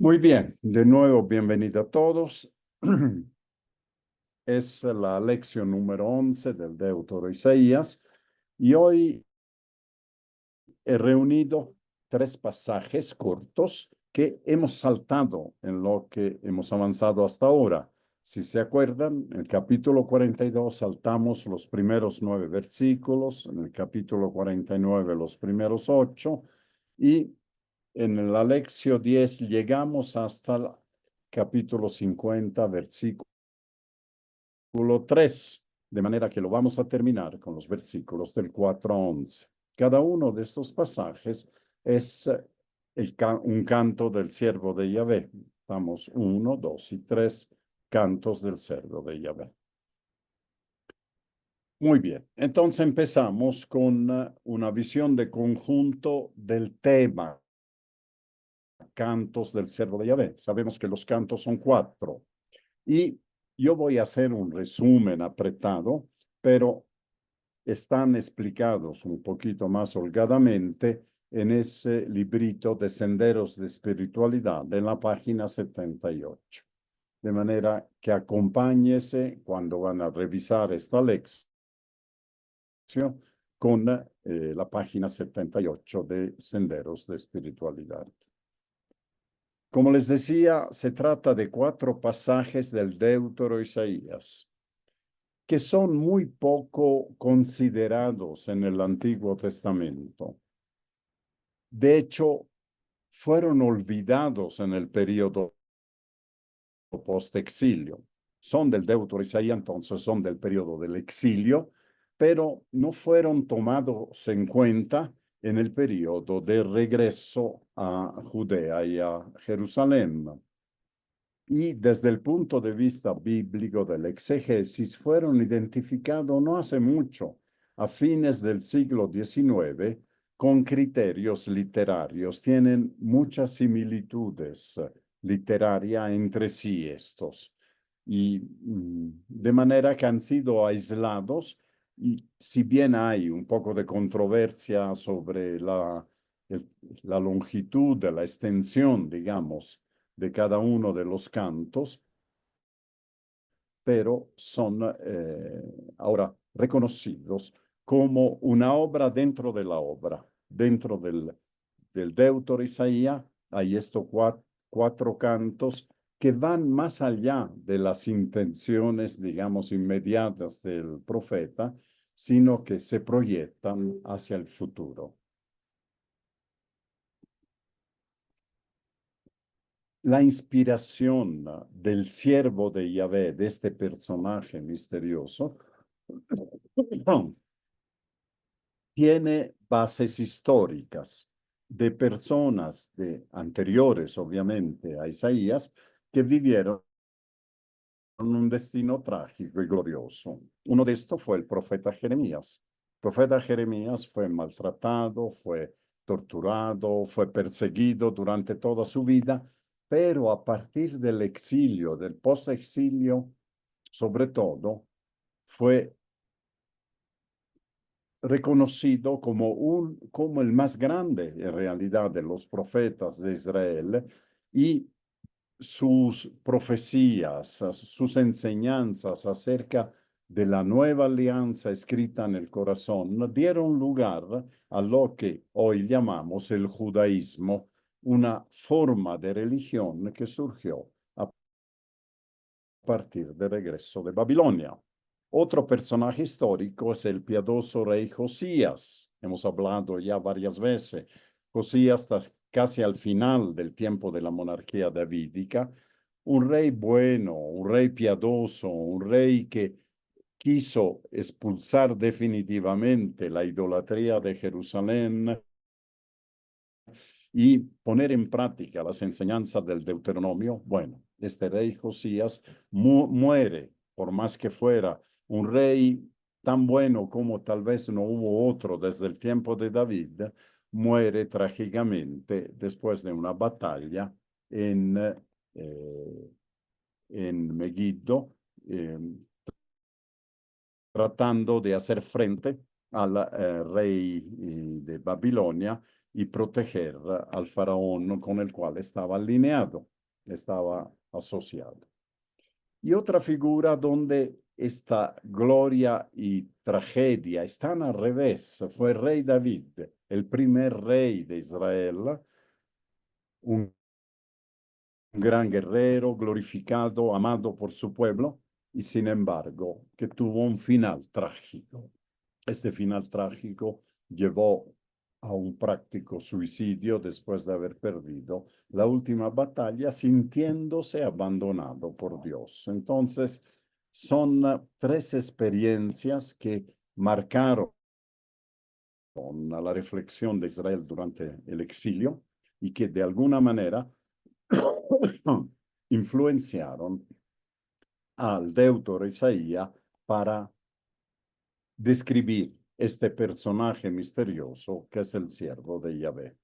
Muy bien, de nuevo bienvenido a todos. Es la lección número 11 del Deutero Isaías y hoy he reunido tres pasajes cortos que hemos saltado en lo que hemos avanzado hasta ahora. Si se acuerdan, en el capítulo 42 saltamos los primeros 9 versículos, en el capítulo 49 los primeros 8 y en la lección 10 llegamos hasta el capítulo 50, versículo 3, de manera que lo vamos a terminar con los versículos del 4 a 11. Cada uno de estos pasajes es un canto del siervo de Yahvé. Vamos, 1, 2 y 3 cantos del siervo de Yahvé. Muy bien, entonces empezamos con una visión de conjunto del tema cantos del siervo de Yahvé. Sabemos que los cantos son 4 y yo voy a hacer un resumen apretado, pero están explicados un poquito más holgadamente en ese librito de Senderos de Espiritualidad en la página 78. De manera que acompáñese cuando van a revisar esta lección con la página 78 de Senderos de Espiritualidad. Como les decía, se trata de 4 pasajes del Deutero Isaías, que son muy poco considerados en el Antiguo Testamento. De hecho, fueron olvidados en el periodo post-exilio. Son del Deutero Isaías, entonces son del periodo del exilio, pero no fueron tomados en cuenta en el periodo de regreso a Judea y a Jerusalén. Y desde el punto de vista bíblico del exégesis fueron identificados no hace mucho, a fines del siglo XIX, con criterios literarios. Tienen muchas similitudes literarias entre sí estos. Y de manera que han sido aislados, y si bien hay un poco de controversia sobre la longitud de la extensión, digamos, de cada uno de los cantos, pero son ahora reconocidos como una obra dentro de la obra. Dentro del Deutero Isaías hay estos 4 cantos que van más allá de las intenciones, digamos, inmediatas del profeta, sino que se proyectan hacia el futuro. La inspiración del siervo de Yahvé, de este personaje misterioso, tiene bases históricas de personas anteriores, obviamente, a Isaías, que vivieron un destino trágico y glorioso. Uno de estos fue el profeta Jeremías. El profeta Jeremías fue maltratado, fue torturado, fue perseguido durante toda su vida, pero a partir del exilio, del post-exilio, sobre todo, fue reconocido como el más grande, en realidad, de los profetas de Israel, y sus profecías, sus enseñanzas acerca de la nueva alianza escrita en el corazón dieron lugar a lo que hoy llamamos el judaísmo, una forma de religión que surgió a partir del regreso de Babilonia. Otro personaje histórico es el piadoso rey Josías. Hemos hablado ya varias veces. Josías está casi al final del tiempo de la monarquía davídica. Un rey bueno, un rey piadoso, un rey que quiso expulsar definitivamente la idolatría de Jerusalén y poner en práctica las enseñanzas del Deuteronomio. Bueno, este rey Josías muere, por más que fuera un rey tan bueno como tal vez no hubo otro desde el tiempo de David, muere trágicamente después de una batalla en Megiddo, tratando de hacer frente al rey de Babilonia, y proteger al faraón con el cual estaba alineado, estaba asociado. Y otra figura donde esta gloria y tragedia están al revés fue el rey David, el primer rey de Israel, un gran guerrero, glorificado, amado por su pueblo, y sin embargo que tuvo un final trágico. Este final trágico llevó a un práctico suicidio después de haber perdido la última batalla, sintiéndose abandonado por Dios. Entonces, son tres experiencias que marcaron a la reflexión de Israel durante el exilio y que de alguna manera influenciaron al deutero Isaías para describir este personaje misterioso que es el siervo de Yahvé.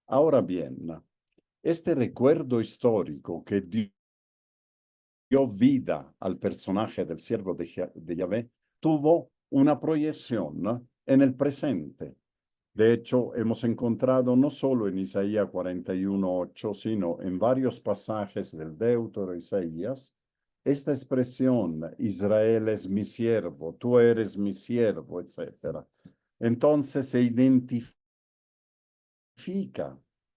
Ahora bien, este recuerdo histórico que dio vida al personaje del siervo de Yahvé tuvo una proyección en el presente. De hecho, hemos encontrado no solo en Isaías 41:8, sino en varios pasajes del Deutero Isaías, esta expresión, Israel es mi siervo, tú eres mi siervo, etc. Entonces se identifica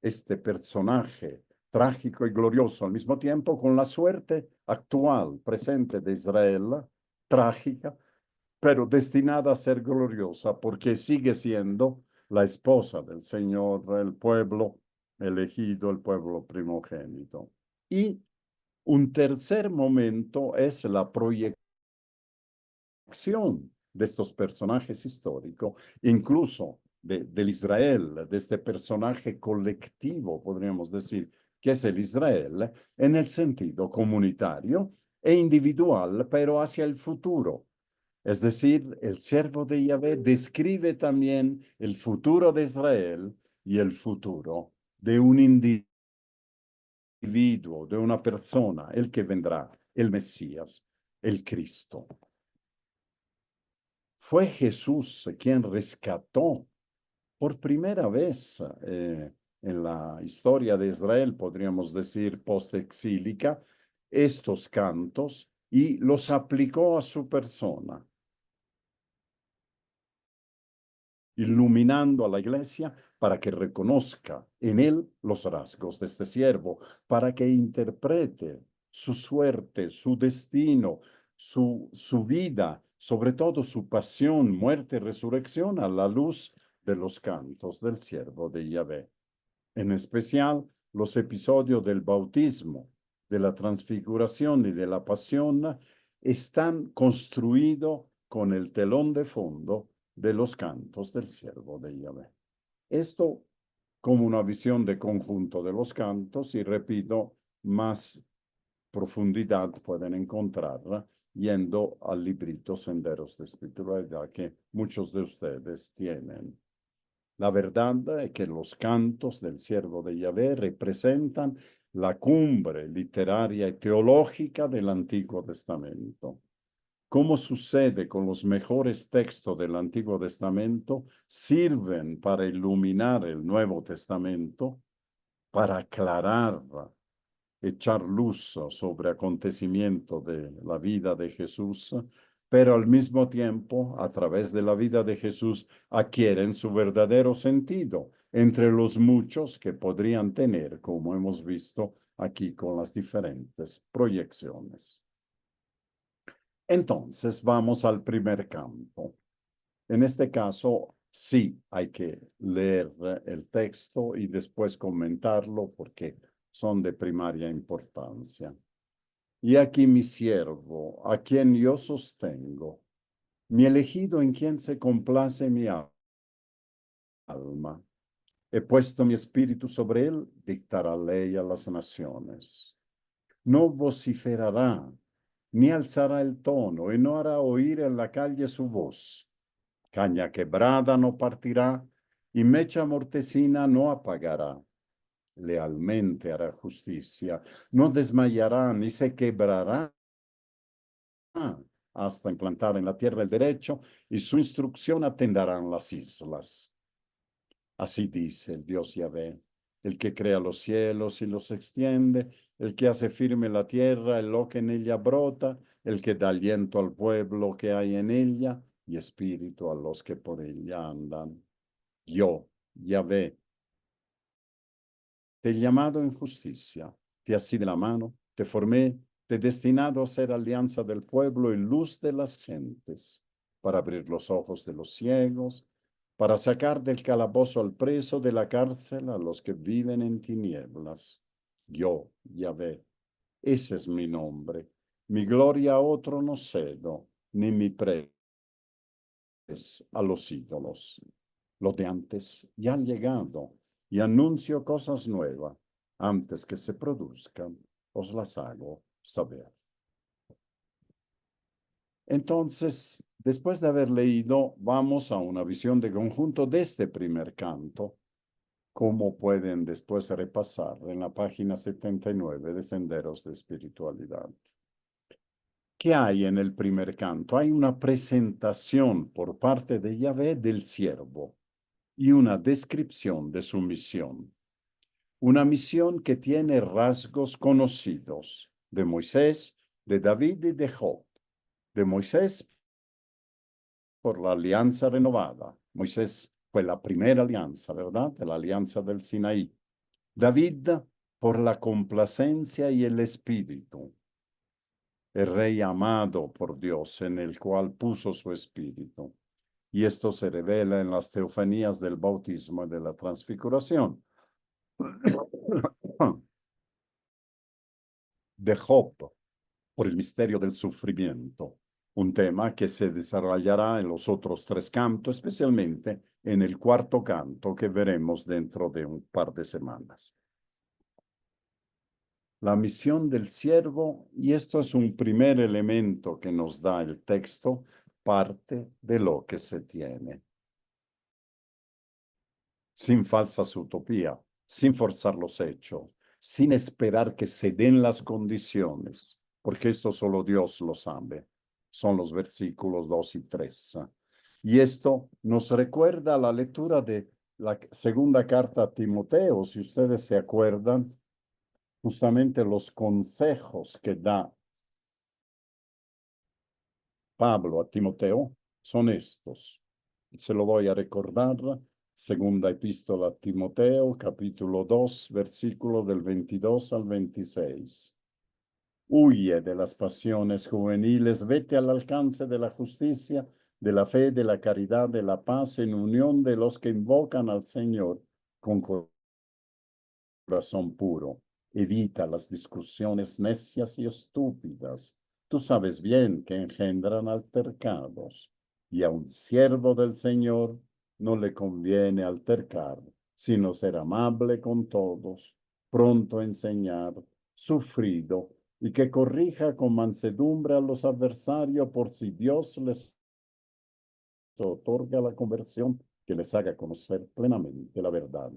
este personaje trágico y glorioso al mismo tiempo con la suerte actual, presente de Israel, trágica, pero destinada a ser gloriosa porque sigue siendo la esposa del Señor, el pueblo elegido, el pueblo primogénito. Y un tercer momento es la proyección de estos personajes históricos, incluso del Israel, de este personaje colectivo, podríamos decir, que es el Israel, en el sentido comunitario e individual, pero hacia el futuro. Es decir, el siervo de Yahvé describe también el futuro de Israel y el futuro de un individuo, de una persona, el que vendrá, el Mesías, el Cristo. Fue Jesús quien rescató por primera vez en la historia de Israel, podríamos decir post-exílica, estos cantos y los aplicó a su persona, iluminando a la iglesia para que reconozca en él los rasgos de este siervo, para que interprete su suerte, su destino, su vida, sobre todo su pasión, muerte y resurrección a la luz de los cantos del siervo de Yahvé. En especial, los episodios del bautismo, de la transfiguración y de la pasión están construidos con el telón de fondo de los cantos del siervo de Yahvé. Esto como una visión de conjunto de los cantos y repito, más profundidad pueden encontrar yendo al librito Senderos de Espiritualidad que muchos de ustedes tienen. La verdad es que los cantos del siervo de Yahvé representan la cumbre literaria y teológica del Antiguo Testamento. Como sucede con los mejores textos del Antiguo Testamento, sirven para iluminar el Nuevo Testamento, para aclarar, echar luz sobre acontecimientos de la vida de Jesús, pero al mismo tiempo, a través de la vida de Jesús, adquieren su verdadero sentido entre los muchos que podrían tener, como hemos visto aquí con las diferentes proyecciones. Entonces, vamos al primer campo. En este caso, sí hay que leer el texto y después comentarlo porque son de primaria importancia. Y aquí mi siervo, a quien yo sostengo, mi elegido en quien se complace mi alma. He puesto mi espíritu sobre él, dictará ley a las naciones. No vociferará, ni alzará el tono, y no hará oír en la calle su voz. Caña quebrada no partirá, y mecha mortecina no apagará. Lealmente hará justicia, no desmayará ni se quebrará hasta implantar en la tierra el derecho, y su instrucción atenderán las islas. Así dice el Dios Yahvé, el que crea los cielos y los extiende, el que hace firme la tierra, el lo que en ella brota, el que da aliento al pueblo que hay en ella y espíritu a los que por ella andan. Yo, Yahvé, te he llamado en justicia, te así de la mano, te formé, te he destinado a ser alianza del pueblo y luz de las gentes, para abrir los ojos de los ciegos, para sacar del calabozo al preso, de la cárcel a los que viven en tinieblas. Yo, Yahvé, ese es mi nombre. Mi gloria a otro no cedo, ni mi prez a los ídolos. Los de antes ya han llegado y anuncio cosas nuevas. Antes que se produzcan, os las hago saber. Entonces, después de haber leído, vamos a una visión de conjunto de este primer canto, como pueden después repasar en la página 79 de Senderos de Espiritualidad. ¿Qué hay en el primer canto? Hay una presentación por parte de Yahvé del siervo y una descripción de su misión. Una misión que tiene rasgos conocidos de Moisés, de David y de Job. De Moisés por la alianza renovada. Moisés fue la primera alianza, ¿verdad? De la alianza del Sinaí. David por la complacencia y el espíritu. El rey amado por Dios en el cual puso su espíritu. Y esto se revela en las teofanías del bautismo y de la transfiguración. De Job por el misterio del sufrimiento, un tema que se desarrollará en los otros tres cantos, especialmente en el cuarto canto que veremos dentro de un par de semanas. La misión del siervo, y esto es un primer elemento que nos da el texto, parte de lo que se tiene. Sin falsas utopías, sin forzar los hechos, sin esperar que se den las condiciones, porque esto solo Dios lo sabe. Son los versículos 2 y 3. Y esto nos recuerda la lectura de la segunda carta a Timoteo, si ustedes se acuerdan, justamente los consejos que da Pablo a Timoteo son estos. Se lo voy a recordar. Segunda epístola a Timoteo, capítulo 2, versículo del 22 al 26. Huye de las pasiones juveniles, vete al alcance de la justicia, de la fe, de la caridad, de la paz, en unión de los que invocan al Señor con corazón puro. Evita las discusiones necias y estúpidas. Tú sabes bien que engendran altercados, y a un siervo del Señor no le conviene altercar, sino ser amable con todos, pronto a enseñar, sufrido, y que corrija con mansedumbre a los adversarios por si Dios les otorga la conversión que les haga conocer plenamente la verdad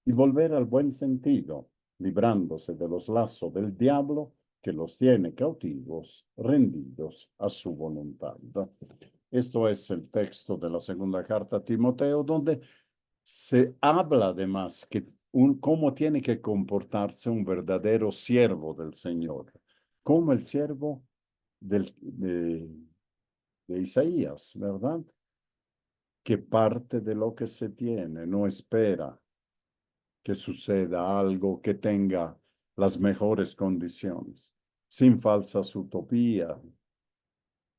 y volver al buen sentido, librándose de los lazos del diablo que los tiene cautivos, rendidos a su voluntad. Esto es el texto de la segunda carta a Timoteo, donde se habla además que cómo tiene que comportarse un verdadero siervo del Señor, como el siervo de Isaías, ¿verdad? Que parte de lo que se tiene, no espera que suceda algo que tenga las mejores condiciones, sin falsas utopías,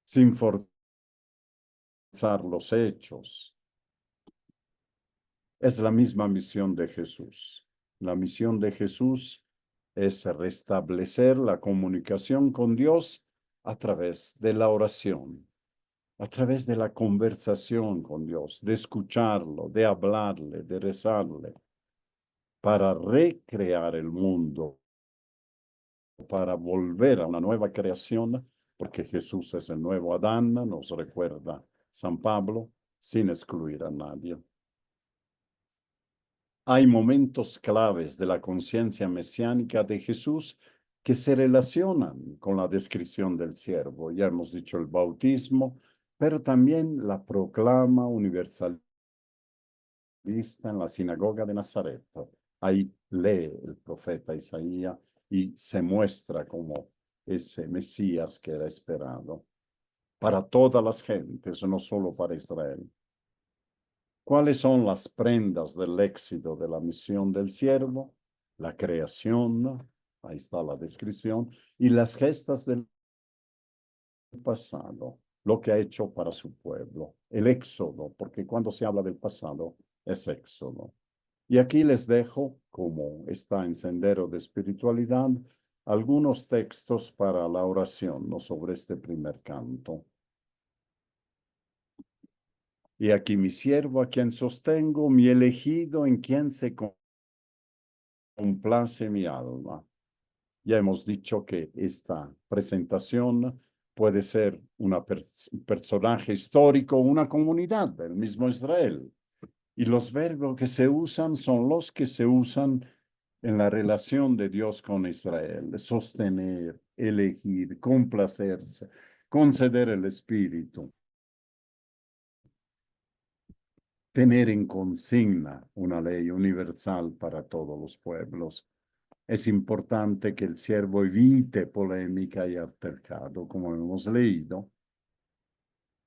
sin forzar los hechos. Es la misma misión de Jesús. La misión de Jesús es restablecer la comunicación con Dios a través de la oración, a través de la conversación con Dios, de escucharlo, de hablarle, de rezarle, para recrear el mundo, para volver a una nueva creación, porque Jesús es el nuevo Adán, nos recuerda San Pablo, sin excluir a nadie. Hay momentos claves de la conciencia mesiánica de Jesús que se relacionan con la descripción del siervo. Ya hemos dicho el bautismo, pero también la proclama universal vista en la sinagoga de Nazaret. Ahí lee el profeta Isaías y se muestra como ese Mesías que era esperado para todas las gentes, no solo para Israel. ¿Cuáles son las prendas del éxito de la misión del siervo? La creación, ahí está la descripción, y las gestas del pasado, lo que ha hecho para su pueblo, el éxodo, porque cuando se habla del pasado es éxodo. Y aquí les dejo, como está en Sendero de Espiritualidad, algunos textos para la oración, ¿no? Sobre este primer canto. Y aquí mi siervo, a quien sostengo, mi elegido, en quien se complace mi alma. Ya hemos dicho que esta presentación puede ser un personaje histórico, una comunidad del mismo Israel. Y los verbos que se usan son los que se usan en la relación de Dios con Israel. Sostener, elegir, complacerse, conceder el Espíritu, tener en consigna una ley universal para todos los pueblos. Es importante que el siervo evite polémica y altercado, como hemos leído,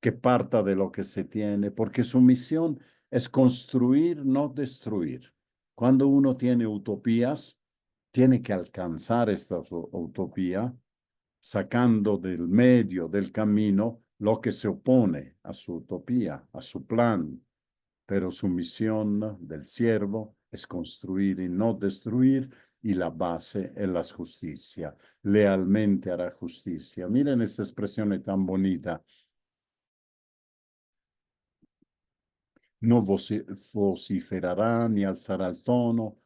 que parta de lo que se tiene, porque su misión es construir, no destruir. Cuando uno tiene utopías, tiene que alcanzar esta utopía, sacando del medio del camino lo que se opone a su utopía, a su plan. Pero su misión del siervo es construir y no destruir, y la base es la justicia. Lealmente hará justicia. Miren esta expresión tan bonita. No vociferará ni alzará el tono,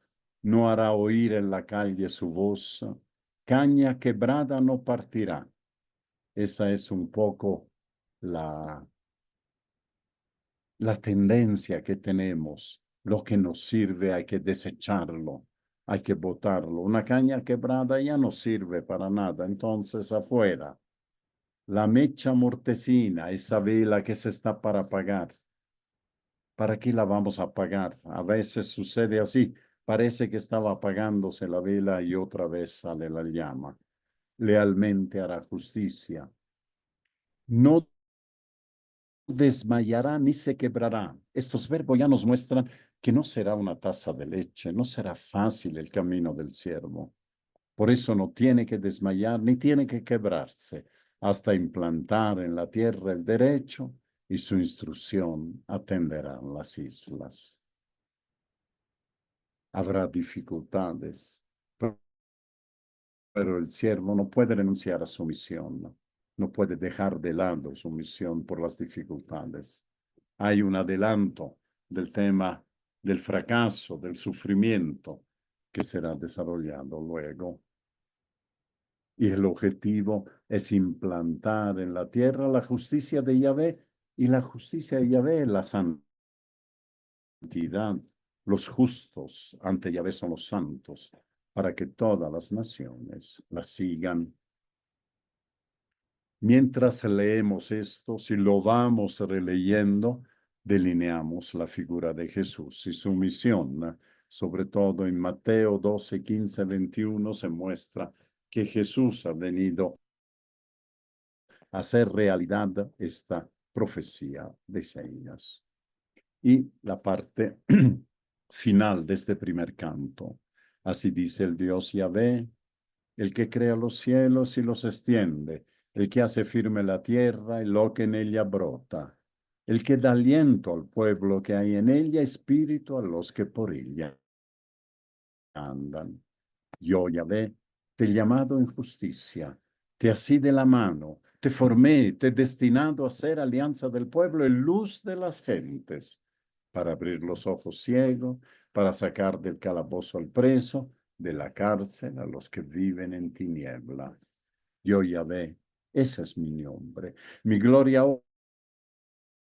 no hará oír en la calle su voz. Caña quebrada no partirá. Esa es un poco la tendencia que tenemos. Lo que nos sirve hay que desecharlo, hay que botarlo. Una caña quebrada ya no sirve para nada, entonces afuera. La mecha mortecina, esa vela que se está para apagar. ¿Para qué la vamos a apagar? A veces sucede así. Parece que estaba apagándose la vela y otra vez sale la llama. Lealmente hará justicia. No desmayará ni se quebrará. Estos verbos ya nos muestran que no será una taza de leche, no será fácil el camino del siervo. Por eso no tiene que desmayar ni tiene que quebrarse hasta implantar en la tierra el derecho, y su instrucción atenderán las islas. Habrá dificultades, pero el siervo no puede renunciar a su misión, no puede dejar de lado su misión por las dificultades. Hay un adelanto del tema del fracaso, del sufrimiento, que será desarrollado luego. Y el objetivo es implantar en la tierra la justicia de Yahvé, y la justicia de Yahvé es la santidad. Los justos ante Yahvé son los santos, para que todas las naciones la sigan. Mientras leemos esto, si lo vamos releyendo, delineamos la figura de Jesús y su misión. Sobre todo en Mateo 12, 15, 21 se muestra que Jesús ha venido a hacer realidad esta profecía de Isaías. Y la parte final de este primer canto. Así dice el Dios Yahvé, el que crea los cielos y los extiende, el que hace firme la tierra y lo que en ella brota, el que da aliento al pueblo que hay en ella, espíritu a los que por ella andan. Yo, Yahvé, te he llamado en justicia, te así de la mano, te formé, te he destinado a ser alianza del pueblo y luz de las gentes, para abrir los ojos ciegos, para sacar del calabozo al preso, de la cárcel a los que viven en tiniebla. Yo, Yahvé, ese es mi nombre. Mi gloria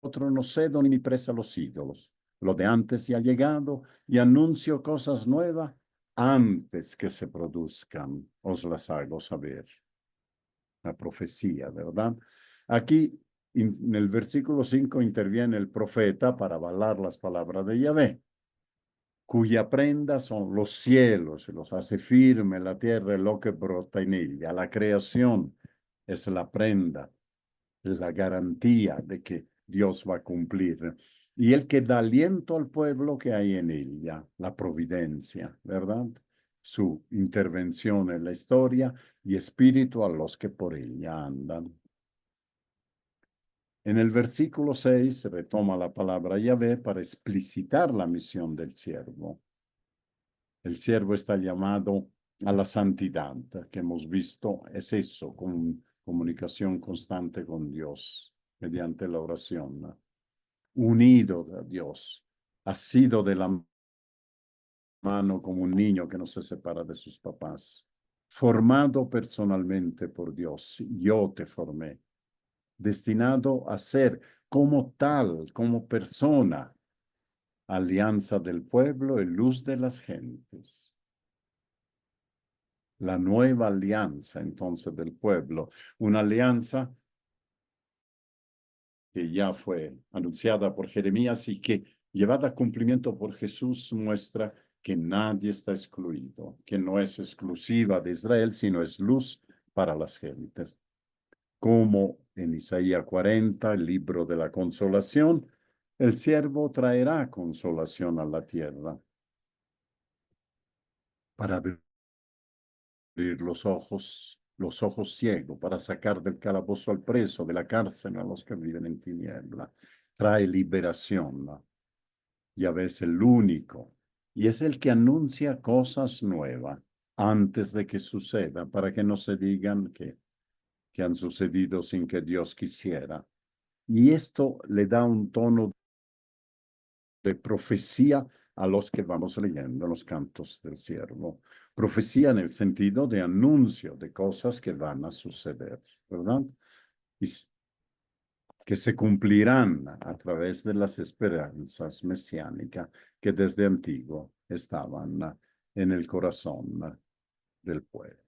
otro no cedo ni presa a los ídolos. Lo de antes ya ha llegado y anuncio cosas nuevas antes que se produzcan. Os las hago saber. La profecía, ¿verdad? Aquí en el versículo 5 interviene el profeta para avalar las palabras de Yahvé. cuya prenda son los cielos, y los hace firme la tierra y lo que brota en ella. La creación es la prenda, la garantía de que Dios va a cumplir. Y el que da aliento al pueblo que hay en ella, la providencia, ¿verdad? Su intervención en la historia y espíritu a los que por ella andan. En el versículo 6 se retoma la palabra Yahvé para explicitar la misión del siervo. El siervo está llamado a la santidad, que hemos visto, es eso, con comunicación constante con Dios, mediante la oración, unido a Dios, asido de la mano como un niño que no se separa de sus papás, formado personalmente por Dios. Yo te formé, destinado a ser como tal, como persona, alianza del pueblo y luz de las gentes. La nueva alianza entonces del pueblo, una alianza que ya fue anunciada por Jeremías y que llevada a cumplimiento por Jesús muestra que nadie está excluido, que no es exclusiva de Israel, sino es luz para las gentes. Como en Isaías 40, el libro de la consolación, el siervo traerá consolación a la tierra para abrir los ojos ciegos, para sacar del calabozo al preso, de la cárcel a los que viven en tiniebla. Trae liberación, ¿no? Yahvé es el único y es el que anuncia cosas nuevas antes de que suceda, para que no se digan que han sucedido sin que Dios quisiera. Y esto le da un tono de profecía a los que vamos leyendo los cantos del siervo. Profecía en el sentido de anuncio de cosas que van a suceder, ¿verdad? Y que se cumplirán a través de las esperanzas mesiánicas que desde antiguo estaban en el corazón del pueblo.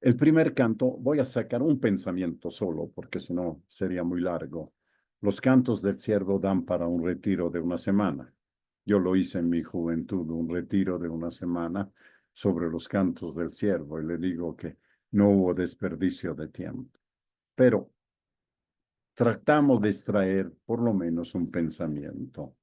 El primer canto, voy a sacar un pensamiento solo, porque si no sería muy largo. Los cantos del siervo dan para un retiro de una semana. Yo lo hice en mi juventud, un retiro de una semana sobre los cantos del siervo, y le digo que no hubo desperdicio de tiempo. Pero tratamos de extraer por lo menos un pensamiento.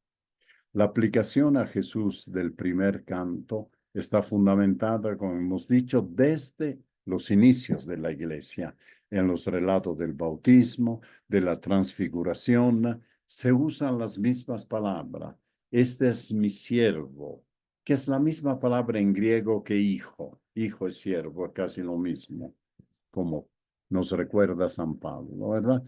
La aplicación a Jesús del primer canto está fundamentada, como hemos dicho, desde los inicios de la iglesia. En los relatos del bautismo, de la transfiguración, se usan las mismas palabras. Este es mi siervo, que es la misma palabra en griego que hijo. Hijo es siervo, es casi lo mismo, como nos recuerda San Pablo, ¿verdad?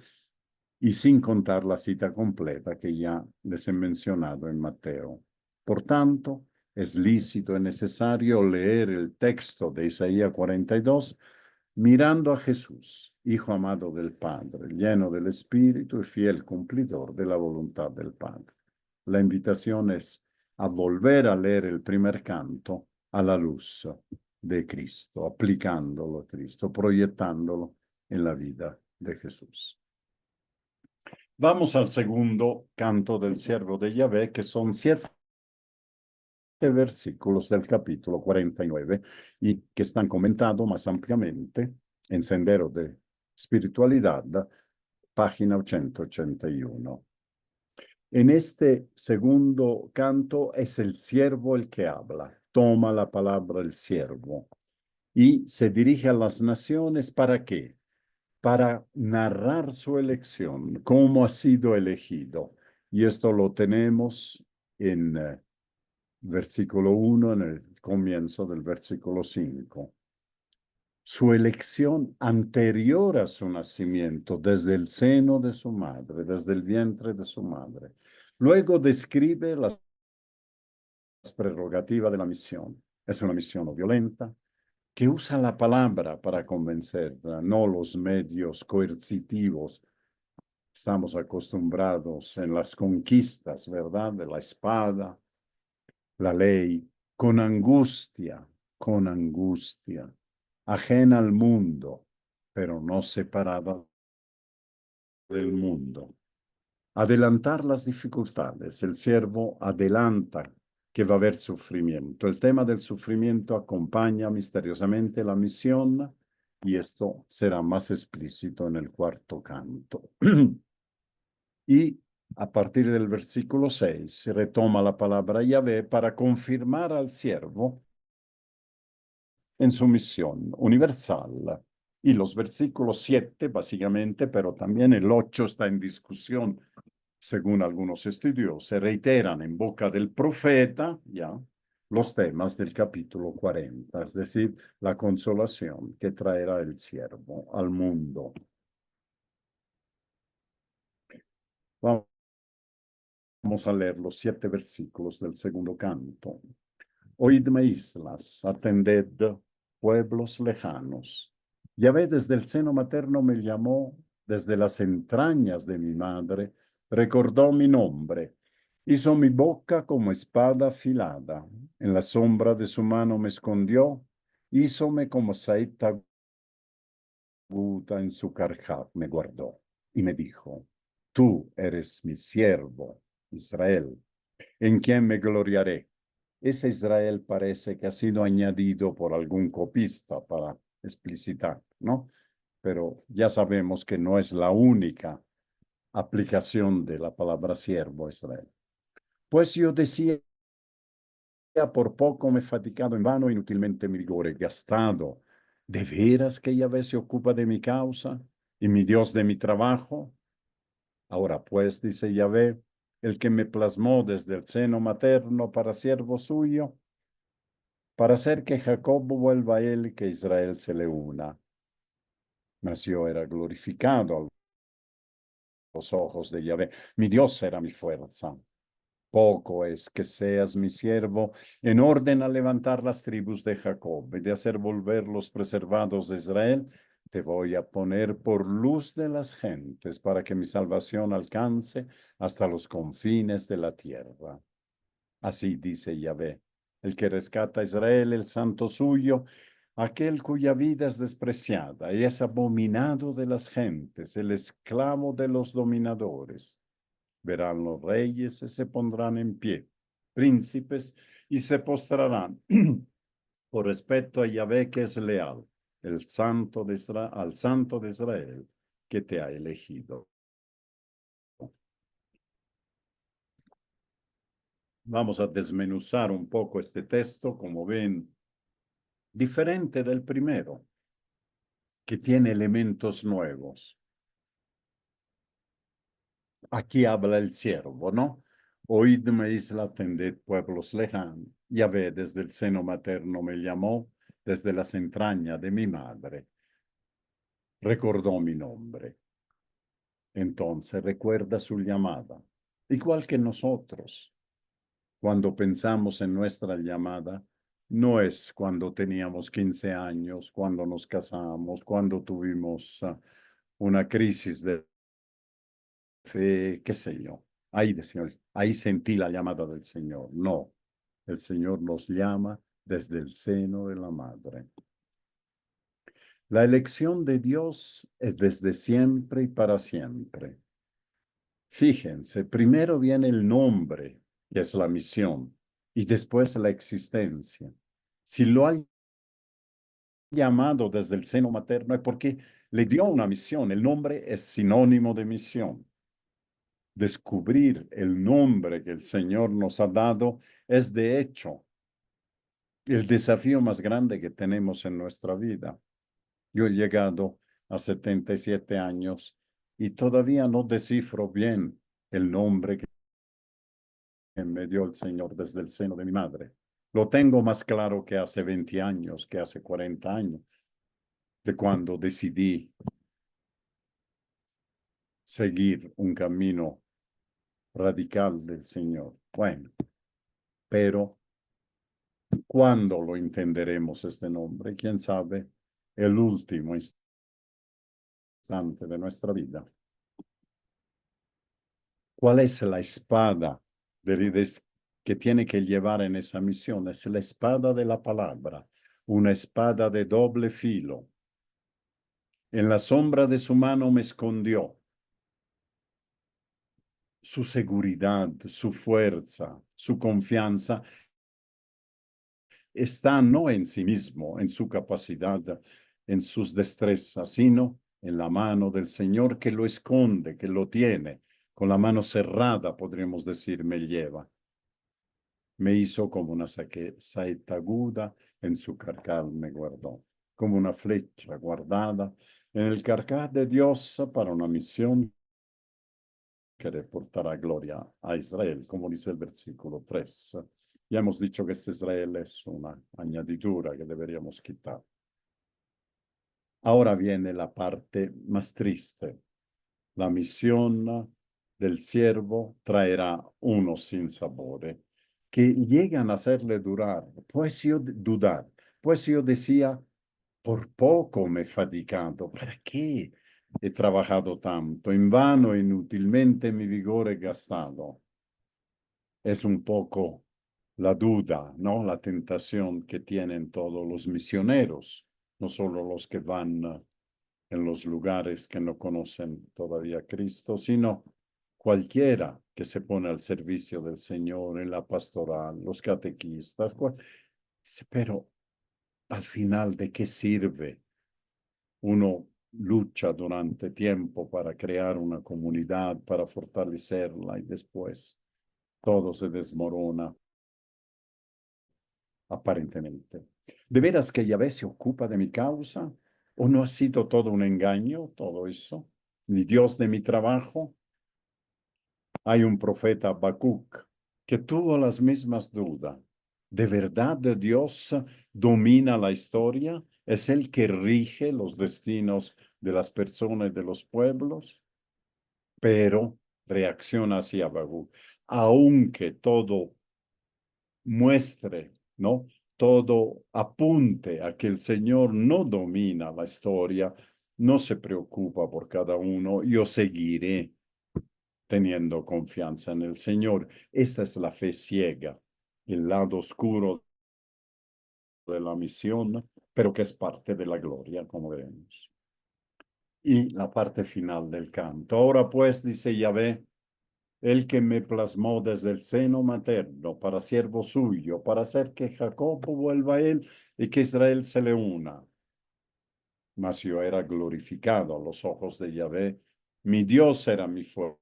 Y sin contar la cita completa que ya les he mencionado en Mateo. Por tanto, es lícito y necesario leer el texto de Isaías 42 mirando a Jesús, Hijo amado del Padre, lleno del Espíritu y fiel cumplidor de la voluntad del Padre. La invitación es a volver a leer el primer canto a la luz de Cristo, aplicándolo a Cristo, proyectándolo en la vida de Jesús. Vamos al segundo canto del siervo de Yahvé, que son 7 versículos del capítulo 49 y que están comentados más ampliamente en Sendero de Espiritualidad, página 181. En este segundo canto es el siervo el que habla, toma la palabra el siervo y se dirige a las naciones. ¿Para qué? Para narrar su elección, cómo ha sido elegido. Y esto lo tenemos en versículo 1, en el comienzo del versículo 5. Su elección anterior a su nacimiento, desde el seno de su madre, desde el vientre de su madre. Luego describe las prerrogativas de la misión. Es una misión no violenta, que usa la palabra para convencer, no los medios coercitivos. Estamos acostumbrados en las conquistas, ¿verdad? De la espada, la ley, con angustia, ajena al mundo, pero no separada del mundo. Adelantar las dificultades. El siervo adelanta que va a haber sufrimiento. El tema del sufrimiento acompaña misteriosamente la misión y esto será más explícito en el cuarto canto. Y a partir del versículo 6 se retoma la palabra Yahvé para confirmar al siervo en su misión universal. Y los versículos 7, básicamente, pero también el 8 está en discusión, según algunos estudios, se reiteran en boca del profeta, ya, los temas del capítulo 40, es decir, la consolación que traerá el siervo al mundo. Vamos a leer los 7 versículos del segundo canto. Oídme, islas, atended, pueblos lejanos. Yahvé desde el seno materno me llamó, desde las entrañas de mi madre, recordó mi nombre, hizo mi boca como espada afilada, en la sombra de su mano me escondió, hízome como saeta aguda en su carcaj, me guardó, y me dijo, tú eres mi siervo, Israel, en quien me gloriaré. Ese Israel parece que ha sido añadido por algún copista para explicitar, ¿no? Pero ya sabemos que no es la única aplicación de la palabra siervo Israel. Pues yo decía, por poco me he fatigado en vano, inútilmente mi vigor he gastado. ¿De veras que Yahvé se ocupa de mi causa y mi Dios de mi trabajo? Ahora pues, dice Yahvé, el que me plasmó desde el seno materno para siervo suyo, para hacer que Jacob vuelva a él y que Israel se le una. Nació, era glorificado a los ojos de Yahvé. Mi Dios será mi fuerza. Poco es que seas mi siervo en orden a levantar las tribus de Jacob y de hacer volver los preservados de Israel. Te voy a poner por luz de las gentes para que mi salvación alcance hasta los confines de la tierra. Así dice Yahvé, el que rescata a Israel, el santo suyo, aquel cuya vida es despreciada y es abominado de las gentes, el esclavo de los dominadores. Verán los reyes y se pondrán en pie, príncipes y se postrarán por respeto a Yahvé que es leal, el santo de Israel, al santo de Israel que te ha elegido. Vamos a desmenuzar un poco este texto, como ven, diferente del primero, que tiene elementos nuevos. Aquí habla el siervo, ¿no? Oídme, isla, atended, pueblos lejanos. Yahvé desde el seno materno me llamó, desde las entrañas de mi madre. Recordó mi nombre. Entonces recuerda su llamada, igual que nosotros. Cuando pensamos en nuestra llamada, no es cuando teníamos 15 años, cuando nos casamos, cuando tuvimos una crisis de fe, qué sé yo. Ahí sentí la llamada del Señor. No, el Señor nos llama desde el seno de la madre. La elección de Dios es desde siempre y para siempre. Fíjense, primero viene el nombre, que es la misión, y después la existencia. Si lo ha llamado desde el seno materno es porque le dio una misión. El nombre es sinónimo de misión. Descubrir el nombre que el Señor nos ha dado es de hecho el desafío más grande que tenemos en nuestra vida. Yo he llegado a 77 años y todavía no descifro bien el nombre que me dio el Señor desde el seno de mi madre. Lo tengo más claro que hace 20 años, que hace 40 años, de cuando decidí seguir un camino radical del Señor. Bueno, pero ¿cuándo lo entenderemos este nombre? ¿Quién sabe? El último instante de nuestra vida. ¿Cuál es la espada que tiene que llevar en esa misión? Es la espada de la palabra, una espada de doble filo. En la sombra de su mano me escondió. su seguridad, su fuerza, su confianza está no en sí mismo, en su capacidad, en sus destrezas, sino en la mano del Señor que lo esconde, que lo tiene. Con la mano cerrada, podríamos decir, me lleva. Me hizo como una saeta aguda, en su carcaj me guardó, como una flecha guardada en el carcaj de Dios para una misión que reportará gloria a Israel, como dice el versículo 3. Ya hemos dicho que este Israel es una añadidura que deberíamos quitar. Ahora viene la parte más triste. La misión del siervo traerá unos sinsabores que llegan a hacerle dudar. Pues yo decía, por poco me he fatigado. ¿Para qué he trabajado tanto? En vano, inútilmente mi vigor he gastado. Es un poco la duda, ¿no? La tentación que tienen todos los misioneros, no solo los que van en los lugares que no conocen todavía a Cristo, sino cualquiera que se pone al servicio del Señor en la pastoral, los catequistas. Pero al final, ¿de qué sirve? Uno lucha durante tiempo para crear una comunidad, para fortalecerla y después todo se desmorona aparentemente. ¿De veras que Yahvé se ocupa de mi causa? ¿O no ha sido todo un engaño, todo eso? ¿Ni Dios de mi trabajo? Hay un profeta Habacuc que tuvo las mismas dudas. ¿De verdad Dios domina la historia? ¿Es el que rige los destinos de las personas y de los pueblos? Pero reacciona hacia Habacuc. Aunque todo muestre, ¿no? Todo apunte a que el Señor no domina la historia, no se preocupa por cada uno, yo seguiré teniendo confianza en el Señor. Esta es la fe ciega, el lado oscuro de la misión, pero que es parte de la gloria, como veremos. Y la parte final del canto. Ahora pues, dice Yahvé, el que me plasmó desde el seno materno para siervo suyo, para hacer que Jacob vuelva a él y que Israel se le una. Mas yo era glorificado a los ojos de Yahvé, mi Dios era mi fuerza.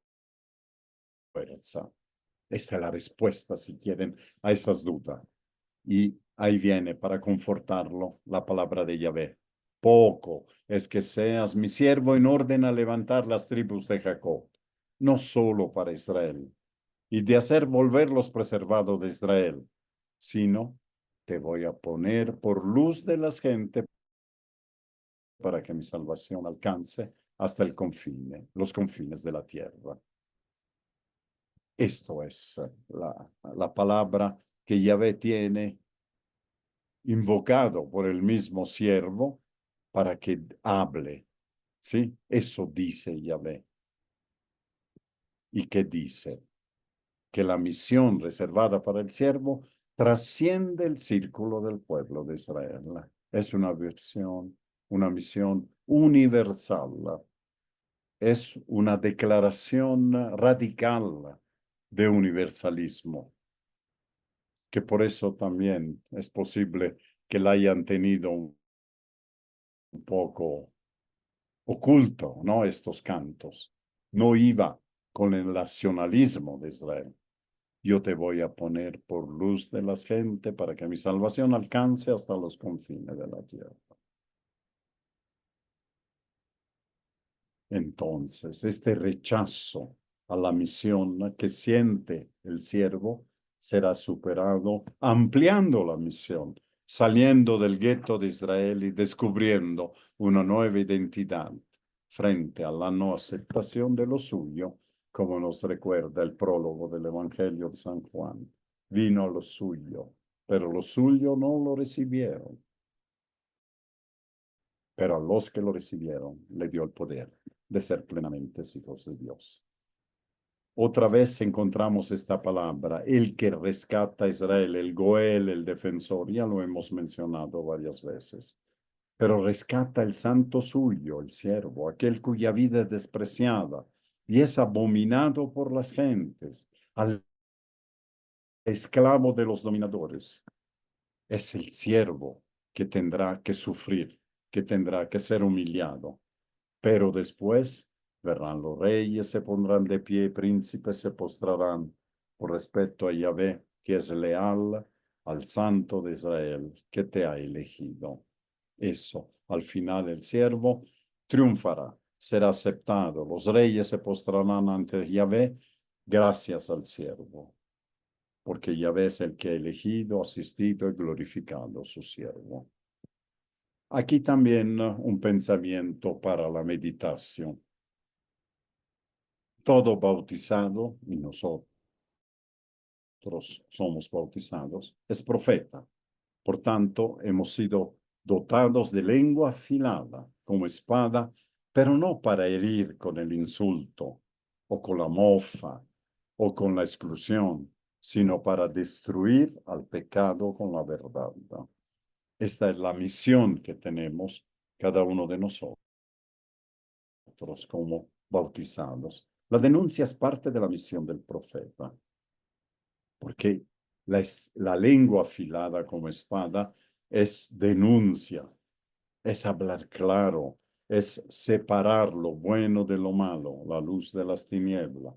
Esta es la respuesta, si quieren, a esas dudas. Y ahí viene para confortarlo la palabra de Yahvé. Poco es que seas mi siervo en orden a levantar las tribus de Jacob, no solo para Israel, y de hacer volver los preservados de Israel, sino te voy a poner por luz de las gentes para que mi salvación alcance hasta los confines de la tierra. Esto es la palabra que Yahvé tiene invocado por el mismo siervo para que hable. ¿Sí? Eso dice Yahvé. ¿Y qué dice? Que la misión reservada para el siervo trasciende el círculo del pueblo de Israel. Es una misión universal. Es una declaración radical de universalismo, que por eso también es posible que la hayan tenido un poco oculto, ¿no? Estos cantos. No iba con el nacionalismo de Israel. Yo te voy a poner por luz de las gentes para que mi salvación alcance hasta los confines de la tierra. Entonces, este rechazo a la misión que siente el siervo será superado ampliando la misión, saliendo del gueto de Israel y descubriendo una nueva identidad frente a la no aceptación de lo suyo, como nos recuerda el prólogo del Evangelio de San Juan. Vino a lo suyo, pero lo suyo no lo recibieron. Pero a los que lo recibieron le dio el poder de ser plenamente hijos de Dios. Otra vez encontramos esta palabra, el que rescata a Israel, el Goel, el defensor, ya lo hemos mencionado varias veces, pero rescata el santo suyo, el siervo, aquel cuya vida es despreciada, y es abominado por las gentes, al esclavo de los dominadores. Es el siervo que tendrá que sufrir, que tendrá que ser humillado. Pero después verán los reyes, se pondrán de pie, príncipes se postrarán por respeto a Yahvé, que es leal al Santo de Israel, que te ha elegido. Eso, al final el siervo triunfará, será aceptado. Los reyes se postrarán ante Yahvé gracias al siervo, porque Yahvé es el que ha elegido, asistido y glorificado a su siervo. Aquí también un pensamiento para la meditación. Todo bautizado, y nosotros somos bautizados, es profeta. Por tanto, hemos sido dotados de lengua afilada como espada, pero no para herir con el insulto, o con la mofa, o con la exclusión, sino para destruir al pecado con la verdad. Esta es la misión que tenemos cada uno de nosotros como bautizados. La denuncia es parte de la misión del profeta, porque la lengua afilada como espada es denuncia, es hablar claro, es separar lo bueno de lo malo, la luz de las tinieblas.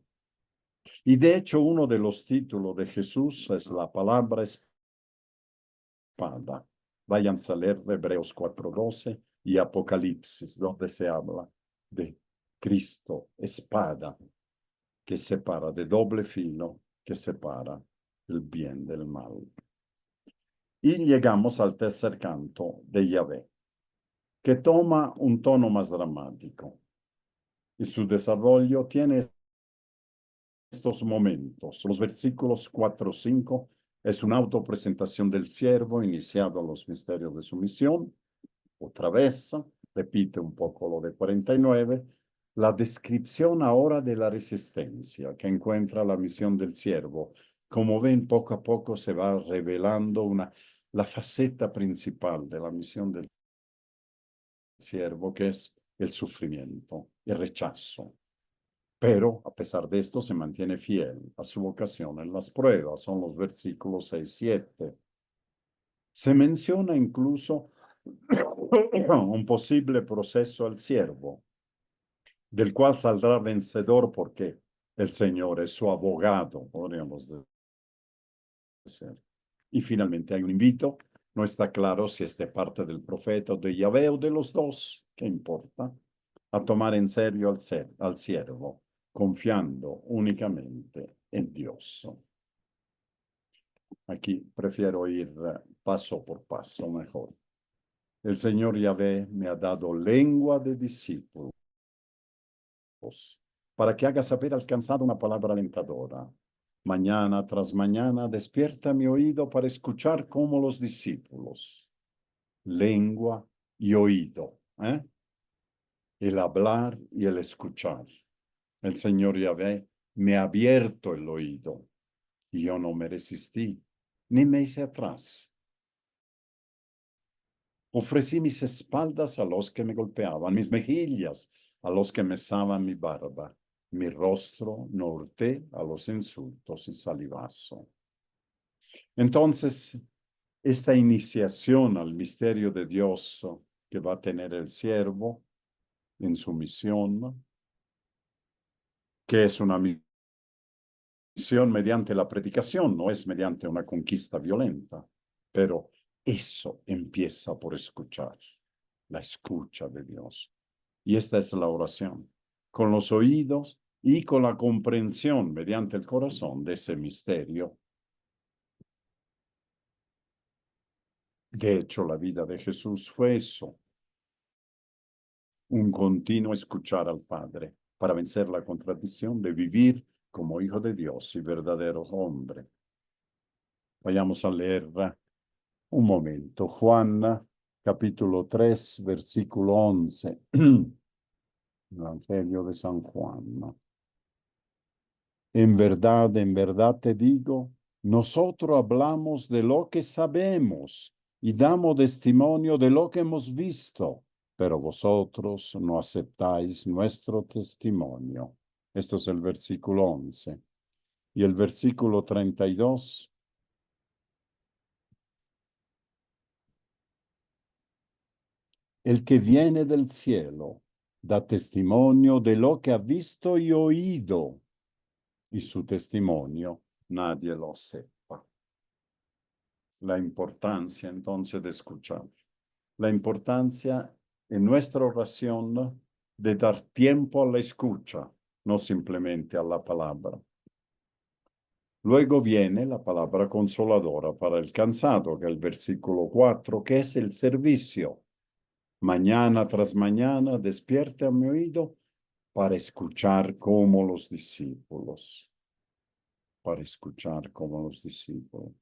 Y de hecho, uno de los títulos de Jesús es la palabra espada. Vayan a leer Hebreos 4:12 y Apocalipsis, donde se habla de Cristo, espada, que separa, de doble filo, que separa el bien del mal. Y llegamos al tercer canto de Yahvé, que toma un tono más dramático. Y su desarrollo tiene estos momentos. Los versículos 4-5 es una autopresentación del siervo iniciado a los misterios de su misión. Otra vez, repite un poco lo de 49, la descripción ahora de la resistencia que encuentra la misión del siervo. Como ven, poco a poco se va revelando la faceta principal de la misión del siervo, que es el sufrimiento, el rechazo. Pero, a pesar de esto, se mantiene fiel a su vocación en las pruebas. Son los versículos 6-7. Se menciona incluso un posible proceso al siervo, del cual saldrá vencedor porque el Señor es su abogado, podríamos decir. Y finalmente hay un invito. No está claro si es de parte del profeta, de Yahvé o de los dos, ¿qué importa? A tomar en serio al siervo, confiando únicamente en Dios. Aquí prefiero ir paso por paso mejor. El Señor Yahvé me ha dado lengua de discípulos para que haga saber alcanzado una palabra alentadora. Mañana tras mañana despierta mi oído para escuchar como los discípulos. Lengua y oído, el hablar y el escuchar. El Señor Yahvé me ha abierto el oído y yo no me resistí, ni me hice atrás. Ofrecí mis espaldas a los que me golpeaban, mis mejillas a los que mesaban mi barba. Mi rostro no hurté a los insultos y salivazo. Entonces, esta iniciación al misterio de Dios que va a tener el siervo en su misión, que es una misión mediante la predicación, no es mediante una conquista violenta, pero eso empieza por escuchar, la escucha de Dios. Y esta es la oración, con los oídos y con la comprensión mediante el corazón de ese misterio. De hecho, la vida de Jesús fue eso, un continuo escuchar al Padre para vencer la contradicción de vivir como hijo de Dios y verdadero hombre. Vayamos a leer un momento. Juan, capítulo 3, versículo 11. Evangelio de San Juan. En verdad te digo, nosotros hablamos de lo que sabemos y damos testimonio de lo que hemos visto, pero vosotros no aceptáis nuestro testimonio. Esto es el versículo 11. Y el versículo 32. El que viene del cielo da testimonio de lo que ha visto y oído, y su testimonio nadie lo sepa. La importancia entonces de escuchar. La importancia en nuestra oración de dar tiempo a la escucha, no simplemente a la palabra. Luego viene la palabra consoladora para el cansado, que es el versículo 4, que es el servicio. Mañana tras mañana despierta mi oído para escuchar como los discípulos. Para escuchar como los discípulos.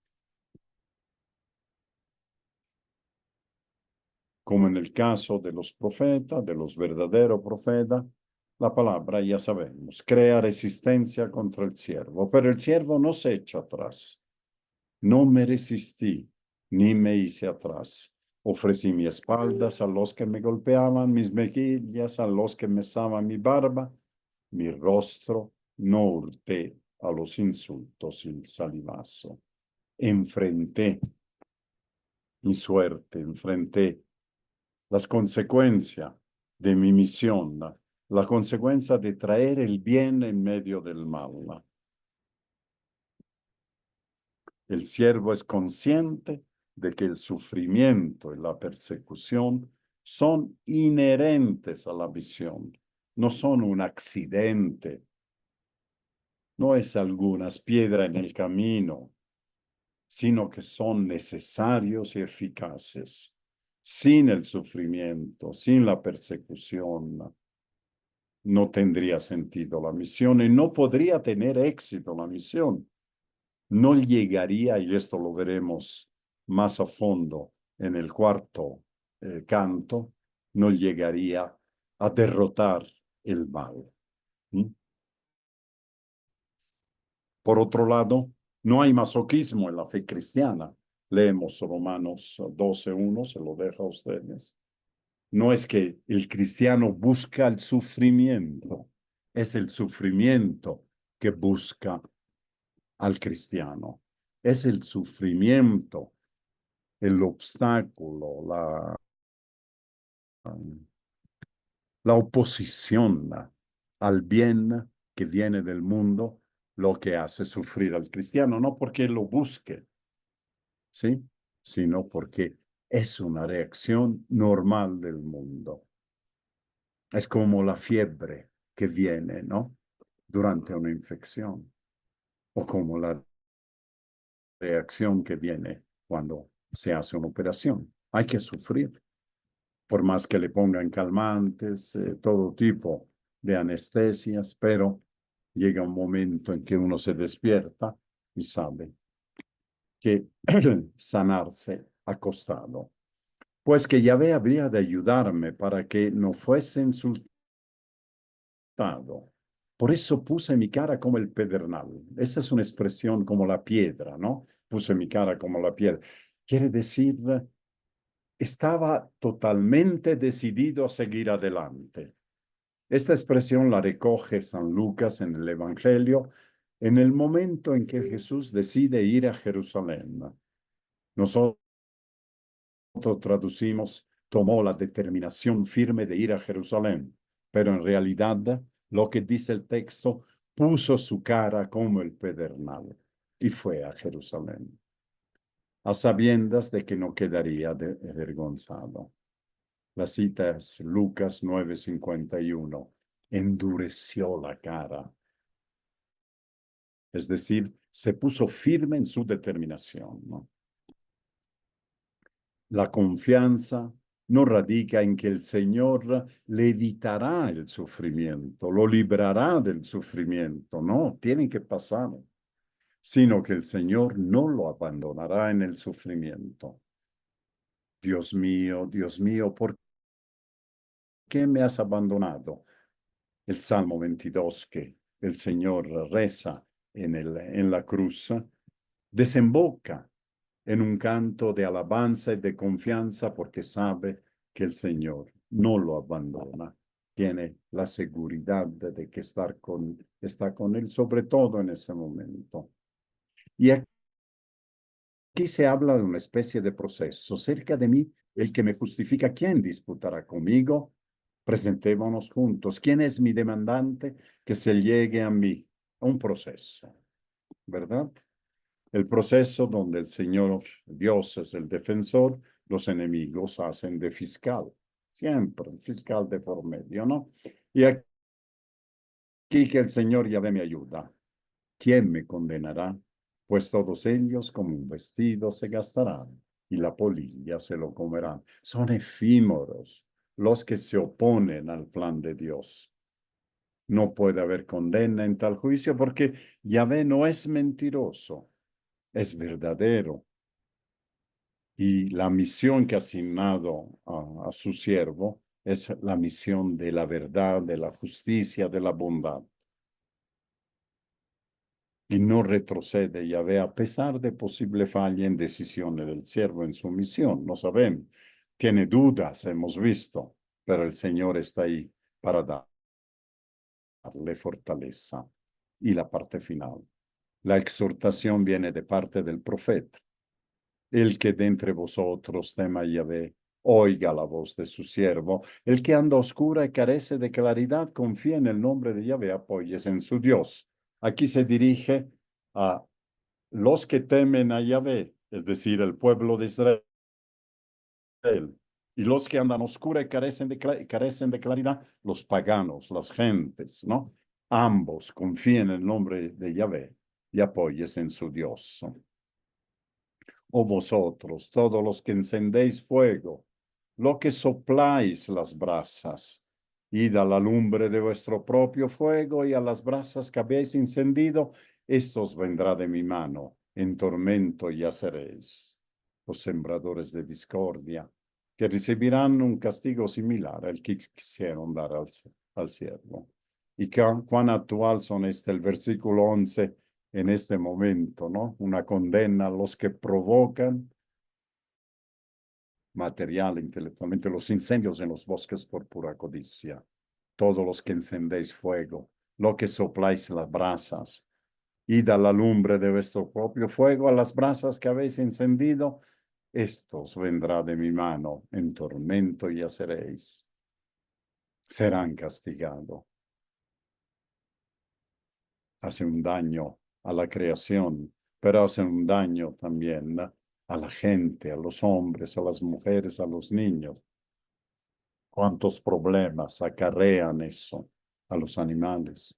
Como en el caso de los profetas, de los verdaderos profetas, la palabra, ya sabemos, crea resistencia contra el siervo, pero el siervo no se echa atrás. No me resistí, ni me hice atrás. Ofrecí mi espaldas a los que me golpeaban, mis mejillas a los que mesaban mi barba, mi rostro no hurté a los insultos y el salivazo. Enfrenté mi suerte, enfrenté las consecuencias de mi misión, la consecuencia de traer el bien en medio del mal. El siervo es consciente de que el sufrimiento y la persecución son inherentes a la visión, no son un accidente, no es algunas piedras en el camino, sino que son necesarios y eficaces. Sin el sufrimiento, sin la persecución, no tendría sentido la misión y no podría tener éxito la misión. No llegaría, y esto lo veremos más a fondo en el cuarto canto, no llegaría a derrotar el mal. ¿Mm? Por otro lado, no hay masoquismo en la fe cristiana. Leemos Romanos 12:1, se lo dejo a ustedes. No es que el cristiano busca el sufrimiento, es el sufrimiento que busca al cristiano. Es el sufrimiento, el obstáculo, la oposición al bien que viene del mundo, lo que hace sufrir al cristiano, no porque lo busque, ¿sí? Sino porque es una reacción normal del mundo. Es como la fiebre que viene, ¿no? Durante una infección, o como la reacción que viene cuando se hace una operación. Hay que sufrir, por más que le pongan calmantes, todo tipo de anestesias, pero llega un momento en que uno se despierta y sabe que sanarse ha costado. Pues que Yahvé habría de ayudarme para que no fuese insultado. Por eso puse mi cara como el pedernal. Esa es una expresión como la piedra, ¿no? Puse mi cara como la piedra. Quiere decir, estaba totalmente decidido a seguir adelante. Esta expresión la recoge San Lucas en el Evangelio en el momento en que Jesús decide ir a Jerusalén. Nosotros traducimos, tomó la determinación firme de ir a Jerusalén, pero en realidad lo que dice el texto, puso su cara como el pedernal y fue a Jerusalén, a sabiendas de que no quedaría avergonzado. La cita es Lucas 9:51. Endureció la cara. Es decir, se puso firme en su determinación, ¿no? La confianza no radica en que el Señor le evitará el sufrimiento, lo librará del sufrimiento. No, tiene que pasar, sino que el Señor no lo abandonará en el sufrimiento. Dios mío, ¿por qué me has abandonado? El Salmo 22 que el Señor reza en la cruz, desemboca en un canto de alabanza y de confianza porque sabe que el Señor no lo abandona, tiene la seguridad de que está con él, sobre todo en ese momento. Y aquí se habla de una especie de proceso. Cerca de mí, el que me justifica, ¿quién disputará conmigo? Presentémonos juntos. ¿Quién es mi demandante? Que se llegue a mí. Un proceso, ¿verdad? El proceso donde el Señor Dios es el defensor, los enemigos hacen de fiscal. Siempre el fiscal de por medio, ¿no? Y aquí que el Señor Yahvé me ayuda. ¿Quién me condenará? Pues todos ellos como un vestido se gastarán y la polilla se lo comerán. Son efímeros los que se oponen al plan de Dios. No puede haber condena en tal juicio porque Yahvé no es mentiroso, es verdadero. Y la misión que ha asignado a su siervo es la misión de la verdad, de la justicia, de la bondad. Y no retrocede Yahvé a pesar de posible falla en decisiones del siervo en su misión. No sabemos. Tiene dudas, hemos visto, pero el Señor está ahí para darle fortaleza. Y la parte final. La exhortación viene de parte del profeta. El que de entre vosotros tema a Yahvé, oiga la voz de su siervo. El que anda oscura y carece de claridad, confía en el nombre de Yahvé, apóyese en su Dios. Aquí se dirige a los que temen a Yahvé, es decir, el pueblo de Israel. Y los que andan oscura y carecen de claridad, los paganos, las gentes, ¿no? Ambos confíen en el nombre de Yahvé y apóyese en su Dios. O vosotros, todos los que encendéis fuego, lo que sopláis las brasas, id a la lumbre de vuestro propio fuego y a las brasas que habéis encendido, esto os vendrá de mi mano, en tormento ya seréis. Los sembradores de discordia, que recibirán un castigo similar al que quisieron dar al siervo. Y cuán actual son el versículo 11 en este momento, ¿no? Una condena a los que provocan material, intelectualmente, los incendios en los bosques por pura codicia. Todos los que encendéis fuego, lo que sopláis las brasas, id a la lumbre de vuestro propio fuego, a las brasas que habéis encendido, estos vendrá de mi mano, en tormento ya seréis. Serán castigados. Hace un daño a la creación, pero hace un daño también a la gente, a los hombres, a las mujeres, a los niños. ¿Cuántos problemas acarrean eso a los animales?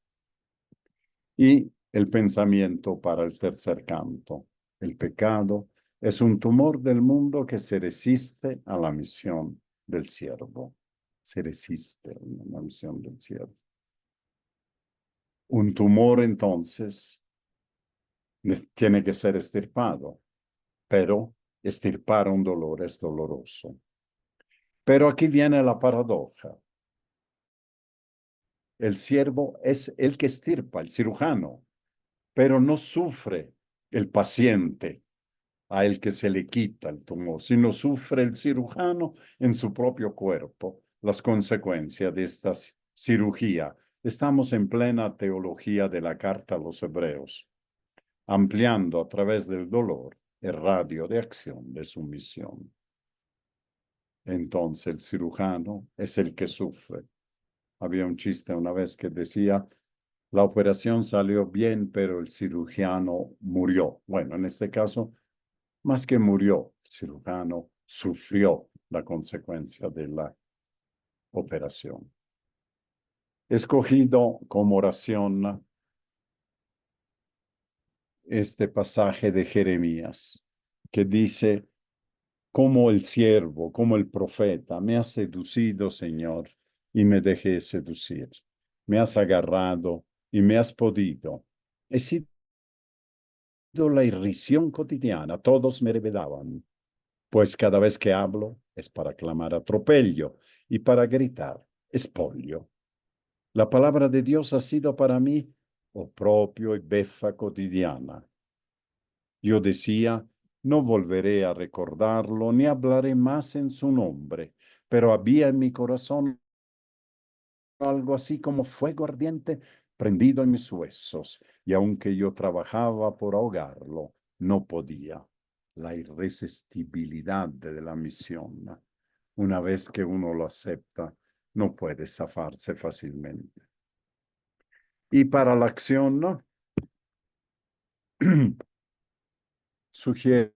Y el pensamiento para el tercer canto. El pecado es un tumor del mundo que se resiste a la misión del siervo. Se resiste a la misión del siervo. Un tumor, entonces, tiene que ser extirpado, pero extirpar un dolor es doloroso. Pero aquí viene la paradoja. El siervo es el que extirpa, el cirujano, pero no sufre el paciente a el que se le quita el tumor, sino sufre el cirujano en su propio cuerpo las consecuencias de esta cirugía. Estamos en plena teología de la carta a los hebreos, ampliando a través del dolor el radio de acción de su misión. Entonces el cirujano es el que sufre. Había un chiste una vez que decía, la operación salió bien, pero el cirujano murió. Bueno, en este caso, más que murió, el cirujano sufrió la consecuencia de la operación. Escogido como oración este pasaje de Jeremías, que dice, como el siervo, como el profeta, me has seducido, Señor, y me dejé seducir. Me has agarrado y me has podido. He sido la irrisión cotidiana, todos me revedaban, pues cada vez que hablo es para clamar atropello y para gritar expolio. La palabra de Dios ha sido para mí oprobio y befa cotidiana. Yo decía, no volveré a recordarlo ni hablaré más en su nombre, pero había en mi corazón algo así como fuego ardiente prendido en mis huesos, y aunque yo trabajaba por ahogarlo, no podía. La irresistibilidad de la misión. Una vez que uno lo acepta, no puede zafarse fácilmente. Y para la acción, ¿no? Sugiero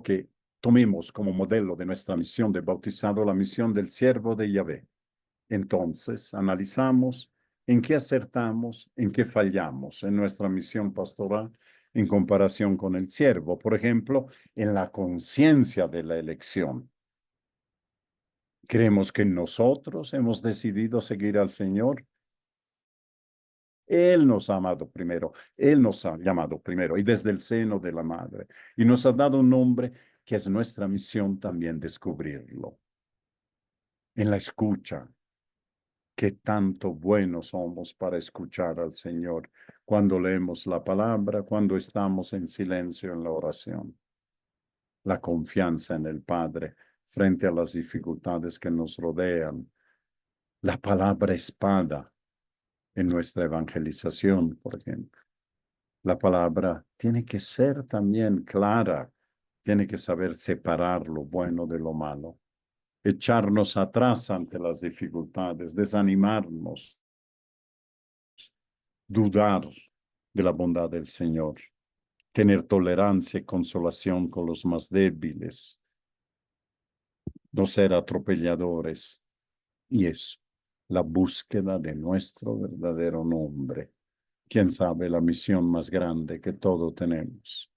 que tomemos como modelo de nuestra misión de bautizado la misión del siervo de Yahvé. Entonces, analizamos en qué acertamos, en qué fallamos en nuestra misión pastoral en comparación con el siervo. Por ejemplo, en la conciencia de la elección. Creemos que nosotros hemos decidido seguir al Señor. Él nos ha amado primero, Él nos ha llamado primero y desde el seno de la madre. Y nos ha dado un nombre que es nuestra misión también descubrirlo. En la escucha, qué tanto buenos somos para escuchar al Señor cuando leemos la palabra, cuando estamos en silencio en la oración. La confianza en el Padre frente a las dificultades que nos rodean. La palabra espada en nuestra evangelización, por ejemplo. La palabra tiene que ser también clara, tiene que saber separar lo bueno de lo malo, echarnos atrás ante las dificultades, desanimarnos, dudar de la bondad del Señor, tener tolerancia y consolación con los más débiles, no ser atropelladores. Y eso, la búsqueda de nuestro verdadero nombre. ¿Quién sabe la misión más grande que todos tenemos?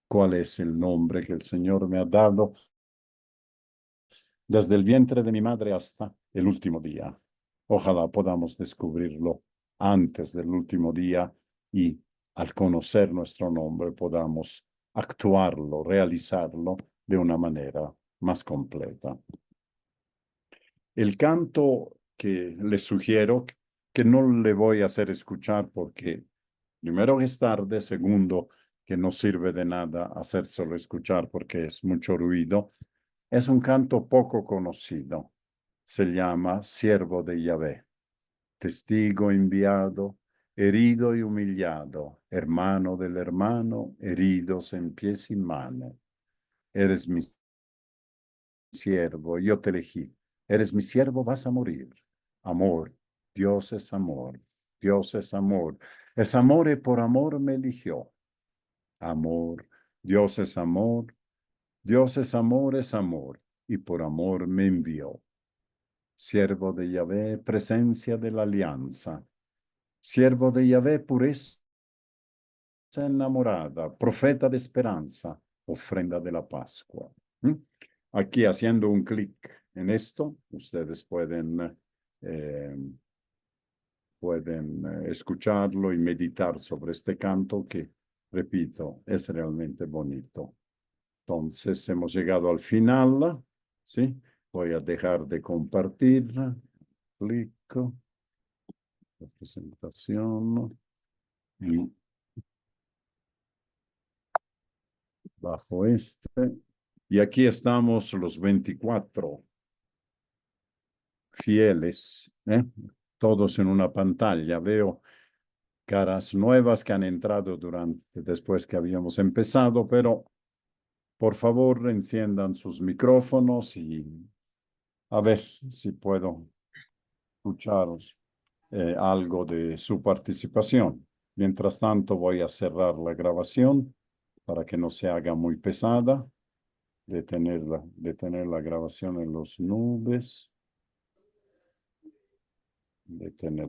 ¿Cuál es el nombre que el Señor me ha dado desde el vientre de mi madre hasta el último día? Ojalá podamos descubrirlo antes del último día y al conocer nuestro nombre podamos actuarlo, realizarlo de una manera más completa. El canto que le sugiero, que no le voy a hacer escuchar porque primero es tarde, segundo que no sirve de nada hacérselo escuchar porque es mucho ruido, es un canto poco conocido. Se llama Siervo de Yahvé, testigo enviado, herido y humillado, hermano del hermano, heridos en pie sin mano. Eres mi siervo, yo te elegí. Eres mi siervo, vas a morir. Amor, Dios es amor, Dios es amor. Es amor y por amor me eligió. Amor, Dios es amor, Dios es amor, y por amor me envió. Siervo de Yahvé, presencia de la alianza. Siervo de Yahvé, pureza enamorada, profeta de esperanza, ofrenda de la Pascua. ¿Mm? Aquí haciendo un clic en esto, ustedes eh, pueden escucharlo y meditar sobre este canto que, repito, es realmente bonito. Entonces, hemos llegado al final, ¿sí? Voy a dejar de compartir. Clic, la presentación y bajo este. Y aquí estamos los 24 fieles, todos en una pantalla. Veo caras nuevas que han entrado después que habíamos empezado, pero por favor enciendan sus micrófonos y a ver si puedo escuchar algo de su participación. Mientras tanto, voy a cerrar la grabación para que no se haga muy pesada, detener la grabación en los nubes, detener